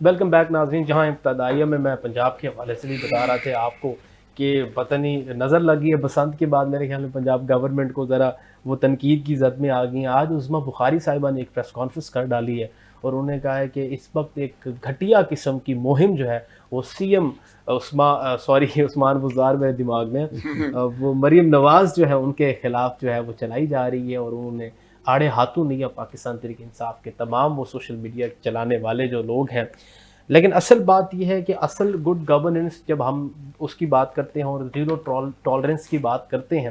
Welcome back ناظرین. جہاں ابتدائیہ میں پنجاب کے حوالے سے بھی بتا رہا تھا آپ کو کہ پتہ نہیں نظر لگی ہے بسنت کے بعد میرے خیال میں پنجاب گورنمنٹ کو ذرا وہ تنقید کی زد میں آ گئی ہیں. آج عظمیٰ بخاری صاحبہ نے ایک پریس کانفرنس کر ڈالی ہے اور انہوں نے کہا ہے کہ اس وقت ایک گھٹیا قسم کی مہم جو ہے وہ سی ایم عثمان بزدار میرے دماغ میں وہ مریم نواز جو ہے ان کے خلاف جو ہے وہ چلائی جا رہی ہے. اور انہوں نے آڑے ہاتھوں لیا پاکستان تحریک انصاف کے تمام وہ سوشل میڈیا چلانے والے جو لوگ ہیں. لیکن اصل بات یہ ہے کہ اصل گڈ گورننس جب ہم اس کی بات کرتے ہیں اور زیرو ٹالرنس کی بات کرتے ہیں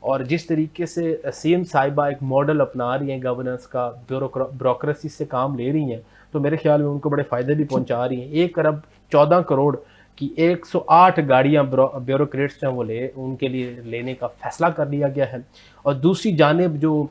اور جس طریقے سے سی ایم صاحبہ ایک ماڈل اپنا رہی ہیں گورننس کا, بیوروکریسی سے کام لے رہی ہیں, تو میرے خیال میں ان کو بڑے فائدے بھی پہنچا رہی ہیں. 1 ارب 14 کروڑ کی 108 گاڑیاں بیوروکریٹس ہیں وہ ان کے لیے لینے کا فیصلہ کر لیا گیا ہے. اور دوسری جانب جو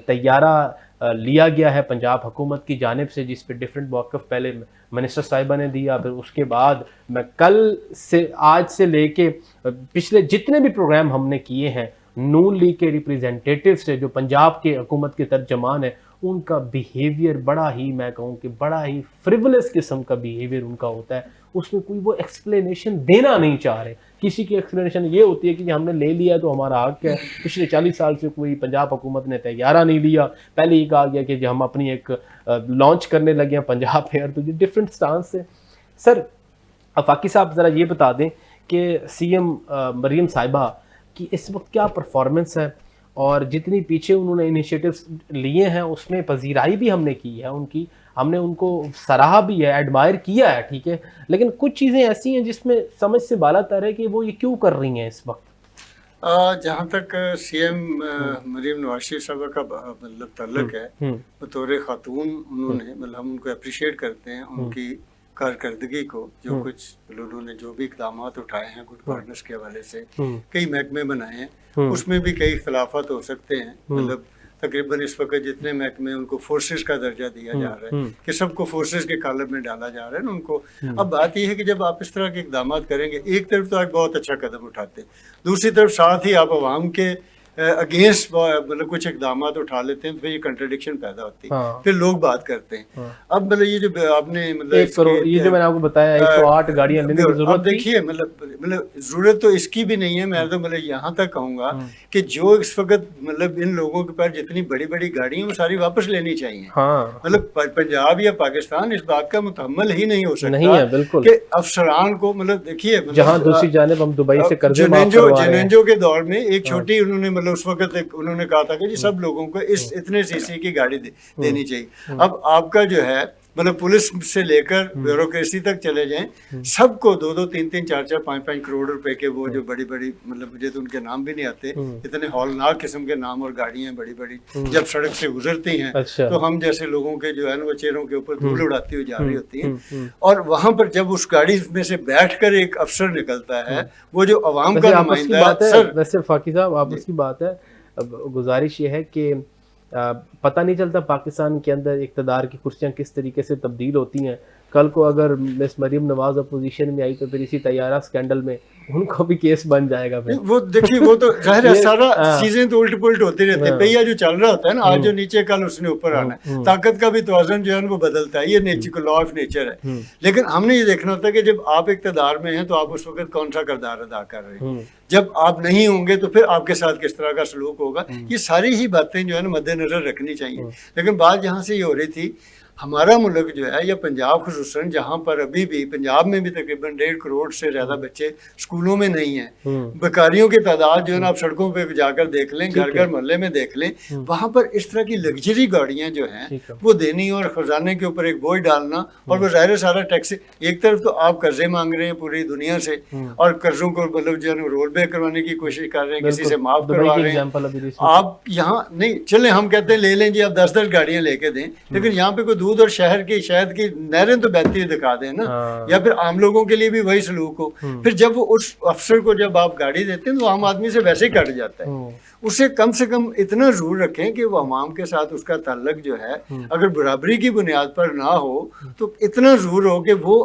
طیارہ لیا گیا ہے پنجاب حکومت کی جانب سے جس پہ ڈیفرنٹ موقف پہلے منسٹر صاحبہ نے دیا, پھر اس کے بعد میں کل سے آج سے لے کے پچھلے جتنے بھی پروگرام ہم نے کیے ہیں نون لیگ کے ریپریزنٹیٹیو سے جو پنجاب کے حکومت کے ترجمان ہیں ان کا بیہیویئر بڑا ہی میں کہوں کہ بڑا ہی فریولس قسم کا بیہیویئر ان کا ہوتا ہے. اس میں کوئی وہ ایکسپلینیشن دینا نہیں چاہ رہے. کسی کی ایکسپلینیشن یہ ہوتی ہے کہ ہم نے لے لیا تو ہمارا حق ہے. پچھلے 40 سال سے کوئی پنجاب حکومت نے طیارہ نہیں لیا. پہلے ہی کہا گیا کہ ہم اپنی ایک لانچ کرنے لگے ہیں پنجاب ایئر. تو یہ ڈفرینٹ سٹانس ہے. سر فاقی صاحب ذرا یہ بتا دیں کہ سی ایم مریم صاحبہ کی اس وقت کیا پرفارمنس ہے اور جتنی پیچھے انہوں نے انیشیٹوز لیے ہیں اس میں پذیرائی بھی ہم نے کی ہے ان کی, ہم نے ان کو سراہا بھی ہے, ایڈمائر کیا ہے, ٹھیک ہے, لیکن کچھ چیزیں ایسی ہیں جس میں سمجھ سے بالا تر ہے کہ وہ یہ کیوں کر رہی ہیں اس وقت. جہاں تک سی ایم مریم نواز شریف صاحبہ کا مطلب تعلق ہے, بطور خاتون انہوں نے مطلب ہم ان کو اپریشیٹ کرتے ہیں ان کی کارکردگی کو, جو کچھ انہوں نے جو بھی اقدامات اٹھائے ہیں گڈ گورننس کے حوالے سے, کئی محکمے بنائے ہیں, اس میں بھی کئی اختلافات ہو سکتے ہیں. مطلب تقریباً اس وقت جتنے محکمے ان کو فورسز کا درجہ دیا جا رہا ہے کہ سب کو فورسز کے کالم میں ڈالا جا رہا ہے نا ان کو. اب بات یہ ہے کہ جب آپ اس طرح کے اقدامات کریں گے, ایک طرف تو آپ بہت اچھا قدم اٹھاتے ہیں, دوسری طرف ساتھ ہی آپ عوام کے اگینسٹ مطلب کچھ اقدامات اٹھا لیتے ہیں, پھر یہ کنٹرڈکشن پیدا ہوتی ہے, پھر لوگ بات کرتے ہیں. اب مطلب یہ جو آپ نے مطلب یہ جو میں نے آپ کو بتایا 108 گاڑیاں لینے کی ضرورت, دیکھیے مطلب ضرورت تو اس کی بھی نہیں ہے. میں تو مطلب یہاں تک کہوں گا کہ جو اس وقت مطلب ان لوگوں کے پاس جتنی بڑی بڑی گاڑیاں وہ ساری واپس لینی چاہیے. مطلب پنجاب یا پاکستان اس بات کا متحمل ہی نہیں ہو سکتا کہ افسران کو مطلب دیکھیے جہاں دوسری جانب ہم دبئی سے قرضے معاف کروا رہے ہیں. جنینجو کے دور میں ایک چھوٹی انہوں نے مطلب اس وقت انہوں نے کہا تھا کہ جی سب لوگوں کو اتنے سی سی کی گاڑی دینی چاہیے. اب آپ کا جو ہے مطلب پولیس سے لے کر بیوروکریسی تک چلے جائیں, سب کو 2-2, 3-3, 4-4, 5-5 کروڑ روپے کے وہ جو بڑی بڑی مطلب مجھے تو ان کے نام بھی نہیں آتے, اتنے ہولناک قسم کے نام اور گاڑیاں بڑی بڑی جب سڑک سے گزرتی ہیں تو ہم جیسے لوگوں کے جو ہے نا وہ چہروں کے اوپر دھول اڑاتی ہوئی جا رہی ہوتی ہیں. اور وہاں پر جب اس گاڑی میں سے بیٹھ کر ایک افسر نکلتا ہے وہ جو عوام کا نمائندہ ہے. ویسے فاقی صاحب آپس کی بات ہے, گزارش یہ ہے کہ پتہ نہیں چلتا پاکستان کے اندر اقتدار کی کرسیاں کس طریقے سے تبدیل ہوتی ہیں. کل کو اگر مس مریم نواز اپوزیشن میں آئی تو پھر اسی طیارہ سکینڈل میں ان کو بھی کیس بن جائے گا. وہ دیکھیے وہ تو ظاہر ہے سارا چیزیں تو الٹ پلٹ ہوتی رہتی ہیں. پہیا جو چل رہا ہوتا ہے نا, آج جو نیچے کل اس نے اوپر آنا ہے, طاقت کا بھی توازن جو ہے وہ بدلتا ہے, یہ نیچر کو لا آف نیچر ہے. لیکن ہم نے یہ دیکھنا ہوتا ہے کہ جب آپ اقتدار میں ہیں تو آپ اس وقت کون سا کردار ادا کر رہے ہیں, جب آپ نہیں ہوں گے تو پھر آپ کے ساتھ کس طرح کا سلوک ہوگا. یہ ساری ہی باتیں جو ہے نا مد نظر رکھنی چاہیے. لیکن بات جہاں سے یہ ہو رہی تھی, ہمارا ملک جو ہے یا پنجاب خصوصاً جہاں پر ابھی بھی پنجاب میں بھی تقریباً 1.5 کروڑ سے زیادہ بچے اسکولوں میں نہیں ہیں. بیکاریوں کی تعداد جو ہے نا آپ سڑکوں پہ جا کر دیکھ لیں, گھر گھر محلے میں دیکھ لیں, وہاں پر اس طرح کی لگژری گاڑیاں جو ہیں وہ دینی اور خزانے کے اوپر ایک بوجھ ڈالنا, اور وہ ظاہر سارا ٹیکس. ایک طرف تو آپ قرضے مانگ رہے ہیں پوری دنیا سے اور قرضوں کو مطلب جو ہے رول بیک کروانے کی کوشش کر رہے ہیں, کسی سے معاف کروا رہے ہیں. آپ یہاں نہیں چلیں, ہم کہتے ہیں لے لیں جی آپ 10-10 گاڑیاں لے کے دیں, لیکن یہاں پہ کوئی دودھ اور شہد کی نہریں تو بہتی دکھا دیں نا, یا پھر عام لوگوں کے لیے بھی وہی سلوک ہو. پھر جب وہ اس افسر کو جب آپ گاڑی دیتے ہیں تو عام آدمی سے ویسے ہی کٹ جاتا ہے. اسے کم سے کم اتنا ضرور رکھیں کہ وہ عوام کے ساتھ اس کا تعلق جو ہے اگر برابری کی بنیاد پر نہ ہو تو اتنا ضرور ہو کہ وہ